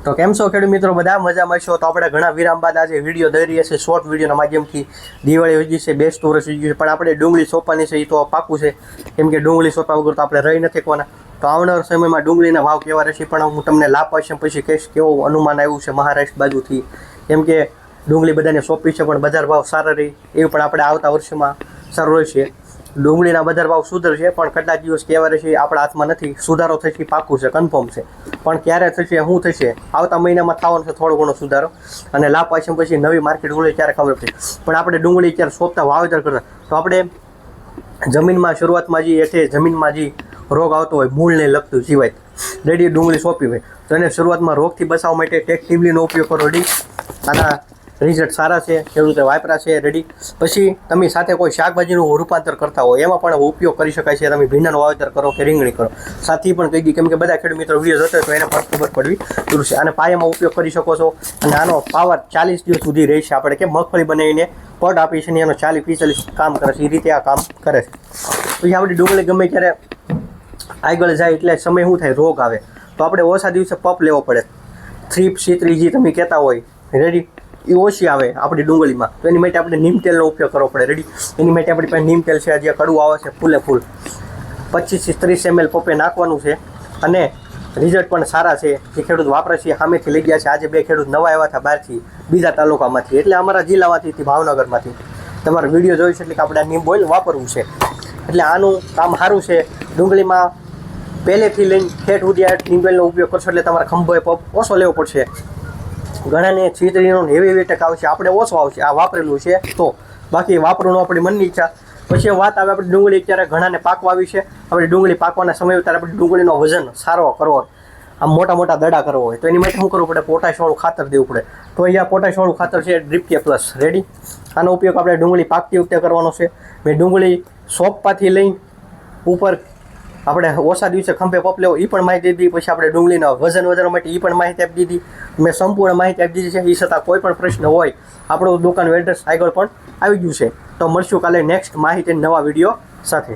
તો કેમ છો ખેડૂત મિત્રો, બધા મજામાં છો? તો આપણે ઘણા વિરામ બાદ આજે વિડીયો દઈ રહ્યા છે શોર્ટ વિડીયોના માધ્યમથી. દિવાળી ઉજી છે, બેસતું વર્ષ ઉજી છે, પણ આપણે ડુંગળી સોંપવાની છે એ તો પાકું છે, કેમ કે ડુંગળી સોંપવા વગર તો આપણે રહી નથી શકવાના. તો આવનાર સમયમાં ડુંગળીના ભાવ કેવા રહેશે પણ હું તમને લાભ આવશે પછી કહીશ કેવું અનુમાન આવ્યું છે મહારાષ્ટ્ર બાજુથી, કેમ કે ડુંગળી બધાને સોંપી છે પણ બજાર ભાવ સારા રહી એવું પણ આપણે આવતા વર્ષમાં સારું રહેશે. ડુંગળીના બજાર ભાવ સુધરશે પણ કેટલા દિવસ કેવા રહેશે આપણા હાથમાં નથી. સુધારો થશે પાકું છે, કન્ફર્મ છે, પણ ક્યારે થશે શું થશે આવતા મહિનામાં થવાનો છે થોડો ઘણો સુધારો. અને લાભ પાછી પછી નવી માર્કેટ ખુલે ત્યારે ખબર પડે. પણ આપણે ડુંગળી ક્યારે સોંપતા વાવેતર કરતા તો આપણે જમીનમાં શરૂઆતમાં જે એટલે જમીનમાં જે રોગ આવતો હોય મૂળને લગતું સિવાય રેડી ડુંગળી સોંપી હોય તો એને શરૂઆતમાં રોગથી બચાવવા માટે ટેકટીવલીનો ઉપયોગ કરો રેડી. આના રિઝલ્ટ સારા છે, ખેડૂતે વાપરા છે રેડી. પછી તમે સાથે કોઈ શાકભાજીનું રૂપાંતર કરતા હોય એમાં પણ ઉપયોગ કરી શકાય છે. તમે ભીંડાનું વાવેતર કરો કે રીંગણી કરો, સાથી પણ કહી દી, કેમ કે બધા ખેડૂત મિત્રો વિડીયો જોતા તો એને પણ ખબર પડવી જરૂર છે. અને પાયામાં ઉપયોગ કરી શકો છો અને આનો પાવર 40 દિવસ સુધી રહેશે. આપણે કે મગફળી બનાવીને પટ આપી છે ને એનો 40-45 કામ કરે છે, એ રીતે આ કામ કરે છે. પછી આપણી ડુંગળી ગમે ત્યારે આગળ જાય એટલે સમય શું થાય, રોગ આવે તો આપણે ઓછા દિવસે પપ લેવો પડે. થ્રીપ સીતરી જે તમે કહેતા હોય રેડી એ ઓછી આવે આપણી ડુંગળીમાં, તો એની માટે આપણે નીમ તેલનો ઉપયોગ કરવો પડે રેડી. એની માટે આપણી પાસે નીમ તેલ છે, જે કડવું આવે છે ફૂલે ફૂલ 25 થી 30 ml પપ્પે નાખવાનું છે અને રિઝલ્ટ પણ સારા છે. જે ખેડૂત વાપરે છે સામેથી લઈ ગયા છે. આજે 2 ખેડૂત નવા આવ્યા હતા બહારથી, બીજા તાલુકામાંથી, એટલે અમારા જિલ્લામાંથી ભાવનગરમાંથી. તમારો વિડીયો જોઈ છે એટલે કે આપણે નીમ ઓઇલ વાપરવું છે. એટલે આનું કામ સારું છે. ડુંગળીમાં પહેલેથી લઈને ઠેઠ સુધી આ નીમ ઓઇલનો ઉપયોગ કરશો એટલે તમારે ખંભોએ પપ ઓછો લેવો પડશે. ઘણાને છીતરીનો હેવી ટકા આવશે, આપણે ઓછો આવશે આ વાપરેલું છે તો. બાકી વાપરવાનું આપણી મનની ઈચ્છા. પછી વાત આવે આપણી ડુંગળી અત્યારે ઘણાને પાકવા આવી છે. આપણે ડુંગળી પાકવાના સમય ત્યારે આપણે ડુંગળીનો વજન સારો કરવો હોય, આમ મોટા મોટા દડા કરવો હોય તો એની માટે શું કરવું પડે, પોટાશવાળું ખાતર દેવું પડે. તો અહીંયા પોટાશવાળું ખાતર છે ડ્રીપ પ્લસ રેડી. આનો ઉપયોગ આપણે ડુંગળી પાકતી વખતે કરવાનો છે. મેં ડુંગળી સોંપવાથી લઈને ઉપર આપણે ઓછા દિવસે ખંભે પપ લેવો એ પણ માહિતી દીધી. પછી આપણે ડુંગળીના વજન વધારવા માટે એ પણ માહિતી આપી દીધી. મેં સંપૂર્ણ માહિતી આપી દીધી છે. એ છતાં કોઈ પણ પ્રશ્ન હોય આપણું દુકાનનું એડ્રેસ આગળ પણ આવી ગયું છે. તો મળશું કાલે નેક્સ્ટ માહિતી નવા વિડીયો સાથે.